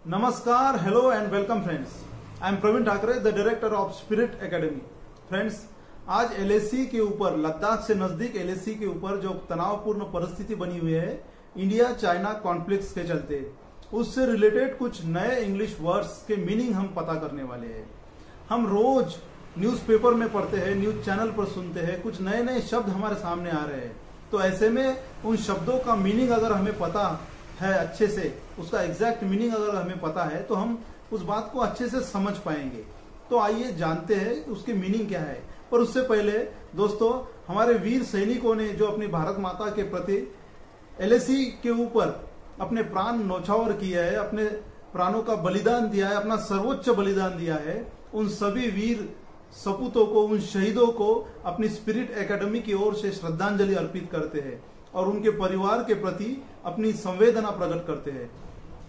नमस्कार, hello and welcome friends. I am Praveen Thackeray, the director of Spirit Academy. Friends, आज LAC के ऊपर, लद्दाख से नजदीक एलएसी के ऊपर जो तनावपूर्ण परिस्थिति बनी हुई है इंडिया चाइना कॉन्फ्लिक्ट के चलते, उससे रिलेटेड कुछ नए इंग्लिश वर्ड्स के मीनिंग हम पता करने वाले हैं। हम रोज न्यूज़पेपर में पढ़ते हैं, न्यूज चैनल पर सुनते हैं, कुछ नए नए शब्द हमारे सामने आ रहे हैं। तो ऐसे में उन शब्दों का मीनिंग अगर हमें पता है अच्छे से, उसका एग्जैक्ट मीनिंग अगर हमें पता है तो हम उस बात को अच्छे से समझ पाएंगे। तो आइए जानते हैं उसकी मीनिंग क्या है। पर उससे पहले दोस्तों, हमारे वीर सैनिकों ने जो अपनी भारत माता के प्रति एलएसी के ऊपर अपने प्राण न्यौछावर किया है, अपने प्राणों का बलिदान दिया है, अपना सर्वोच्च बलिदान दिया है, उन सभी वीर सपूतों को, उन शहीदों को अपनी स्पिरिट एकेडमी की ओर से श्रद्धांजलि अर्पित करते हैं और उनके परिवार के प्रति अपनी संवेदना प्रकट करते हैं।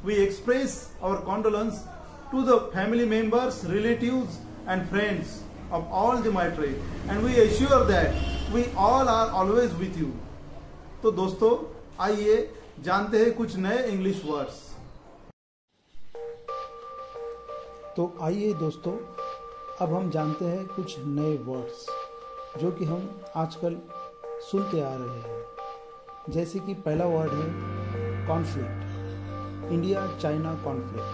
We express our condolence to the family members, relatives and friends of all the martyrs, and we assure that we all are always with you। तो दोस्तों, आइए जानते हैं कुछ नए इंग्लिश वर्ड्स। तो आइए दोस्तों, अब हम जानते हैं कुछ नए वर्ड्स जो कि हम आजकल सुनते आ रहे हैं। जैसे कि पहला वर्ड है कॉन्फ्लिक्ट, इंडिया चाइना कॉन्फ्लिक्ट।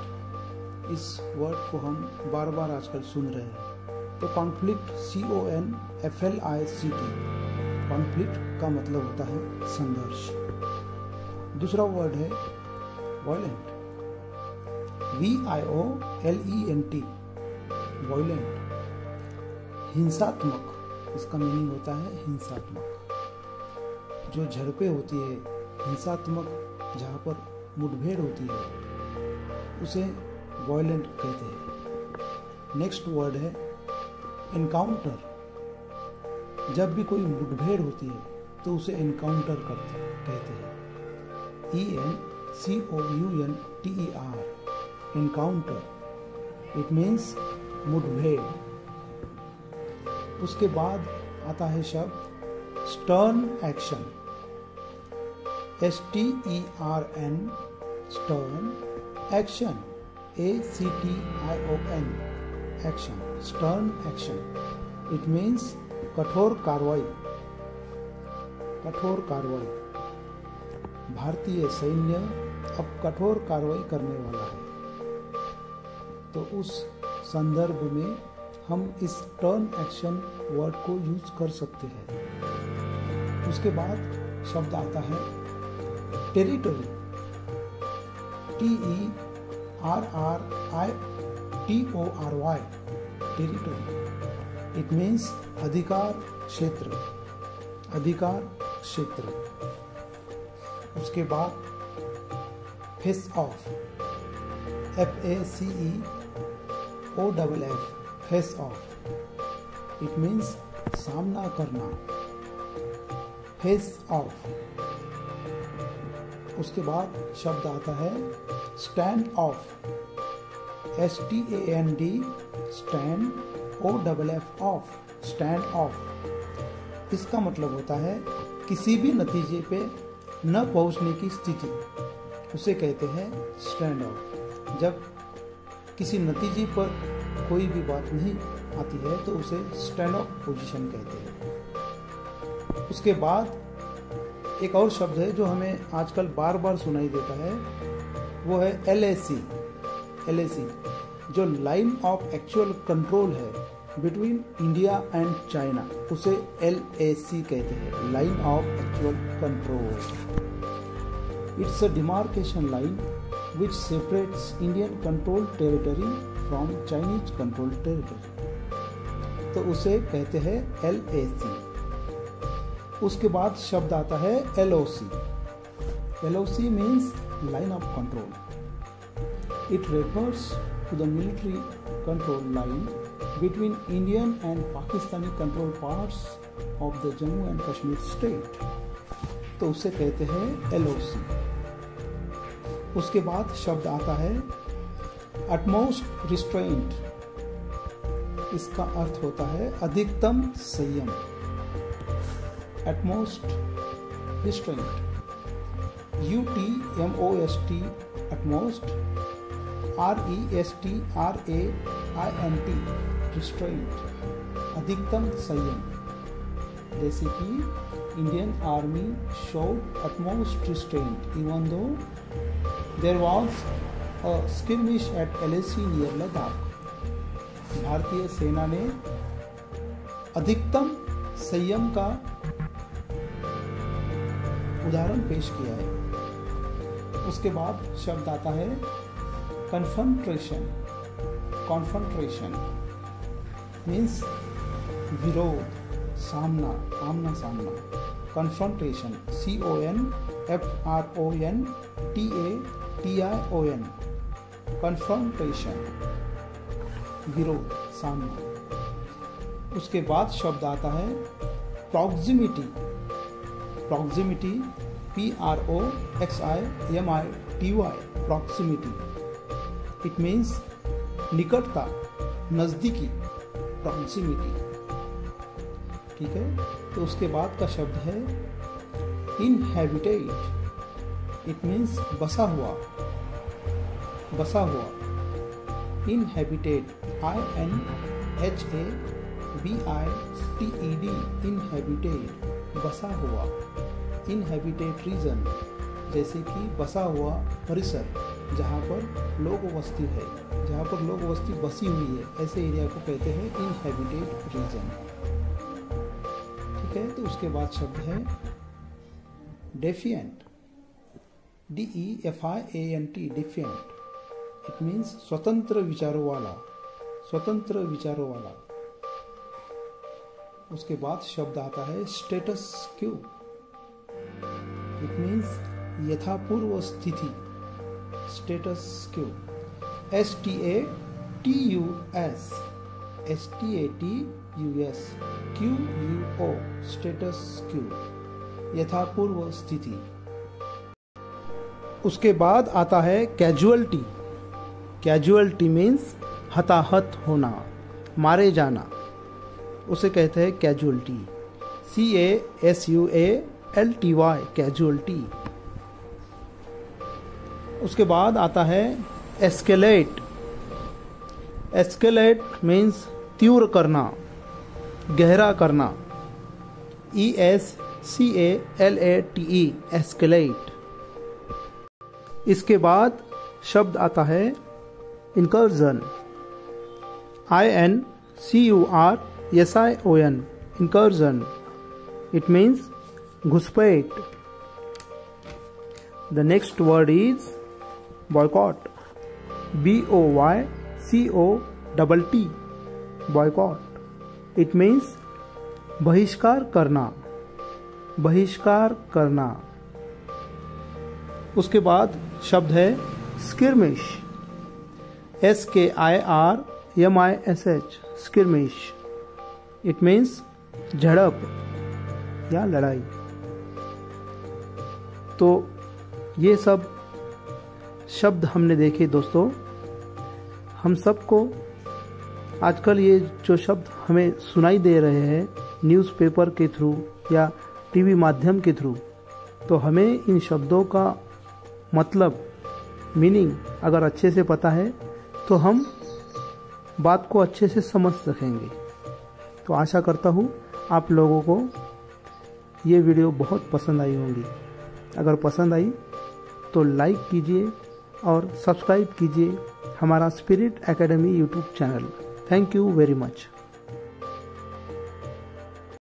इस वर्ड को हम बार बार आजकल सुन रहे हैं। तो कॉन्फ्लिक्ट, CONFLICT, कॉन्फ्लिक्ट का मतलब होता है संघर्ष। दूसरा वर्ड है वायलेंट, VIOLENT, वायलेंट, हिंसात्मक। इसका मीनिंग होता है हिंसात्मक। जो झड़पें होती है, हिंसात्मक, जहाँ पर मुठभेड़ होती है, उसे वायलेंट कहते हैं। नेक्स्ट वर्ड है एनकाउंटर। जब भी कोई मुठभेड़ होती है तो उसे एनकाउंटर कहते हैं। ENCOUNTER, encounter. इट मीन्स मुठभेड़। उसके बाद आता है शब्द stern action, STERN, stern action, ACTION, action, stern action. It means कठोर कार्रवाई, कठोर कार्रवाई। भारतीय सैन्य अब कठोर कार्रवाई करने वाला है। तो उस संदर्भ में हम इस टर्न एक्शन वर्ड को यूज कर सकते हैं। उसके बाद शब्द आता है territory, TERRITORY, territory. It means अधिकार क्षेत्र, अधिकार क्षेत्र। उसके बाद face of, FACEOFF, face of. It means सामना करना, फेस ऑफ। उसके बाद शब्द आता है stand of, STAND, stand, OFF, of, stand of. इसका मतलब होता है किसी भी नतीजे पे न पहुंचने की स्थिति, उसे कहते हैं स्टैंड ऑफ। जब किसी नतीजे पर कोई भी बात नहीं आती है तो उसे स्टैंड ऑफ पोजीशन कहते हैं। उसके बाद एक और शब्द है जो हमें आजकल बार बार सुनाई देता है, वो है LAC, जो लाइन ऑफ एक्चुअल कंट्रोल है बिटवीन इंडिया एंड चाइना, उसे LAC कहते हैं, line of actual control. It's a demarcation line which separates Indian controlled territory from Chinese controlled territory, तो उसे कहते हैं LAC। उसके बाद शब्द आता है LOC। LOC means line of control. It refers to the military control line between Indian and Pakistani controlled parts of the Jammu and Kashmir state, तो उसे कहते हैं LOC। उसके बाद शब्द आता है अटमोस्ट रिस्ट्रेंट। इसका अर्थ होता है अधिकतम संयम, utmost restraint, UTMOST, utmost, RESTRAINT restraint, अधिकतम संयम। जैसे कि Indian army showed utmost restraint even though there was a skirmish at LAC near Ladakh। भारतीय सेना ने अधिकतम संयम का उदाहरण पेश किया है। उसके बाद शब्द आता है कन्फ्रंटेशन। कॉन्फ्रंटेशन मीन्स विरोध, सामना, आमना सामना। कन्फ्रंटेशन CONFRONTATION, कन्फ्रंटेशन, विरोध, सामना। उसके बाद शब्द आता है proximity. Proximity PROXIMITY, proximity. It means निकटता, नजदीकी, प्रॉक्सिमिटी। ठीक है। तो उसके बाद का शब्द है इनहैबिटेड। इट मीन्स बसा हुआ, बसा हुआ। इनहैबिटेड INHABITED, इनहैबिटेड, बसा हुआ। इनहैबिटेड रीजन, जैसे कि बसा हुआ परिसर, जहाँ पर लोग वस्ती है, जहाँ पर लोग वस्ती बसी हुई है, ऐसे एरिया को कहते हैं इनहैबिटेड रीजन। ठीक है। तो उसके बाद शब्द है डेफिएंट। DEFIANT, डिफिएंट। इट मीन्स स्वतंत्र विचारों वाला, स्वतंत्र विचारों वाला। उसके बाद शब्द आता है स्टेटस क्यू। इट मीन्स यथापूर्व स्थिति, status quo. STATUS QUO, status quo, यथापूर्व स्थिति। उसके बाद आता है कैजुअलिटी। कैजुअलिटी मीन्स हताहत होना, मारे जाना, उसे कहते हैं कैजुअलिटी। CASUALTY, casualty. उसके बाद आता है एस्केलेट। एस्केलेट मीन्स तीव्र करना, गहरा करना। ESCALATE, escalate. इसके बाद शब्द आता है incursion. INCURSION, incursion. It means घुसपैठ। The next word is boycott. BOYCOTT, boycott. It means बहिष्कार करना, बहिष्कार करना। उसके बाद शब्द है skirmish. SKIRMISH, skirmish. It means झड़प या लड़ाई। तो ये सब शब्द हमने देखे दोस्तों। हम सबको आजकल ये जो शब्द हमें सुनाई दे रहे हैं न्यूज़पेपर के थ्रू या टीवी माध्यम के थ्रू, तो हमें इन शब्दों का मतलब, मीनिंग अगर अच्छे से पता है तो हम बात को अच्छे से समझ सकेंगे। तो आशा करता हूँ आप लोगों को ये वीडियो बहुत पसंद आई होगी। अगर पसंद आई तो लाइक कीजिए और सब्सक्राइब कीजिए हमारा spirit academy YouTube channel. Thank you very much.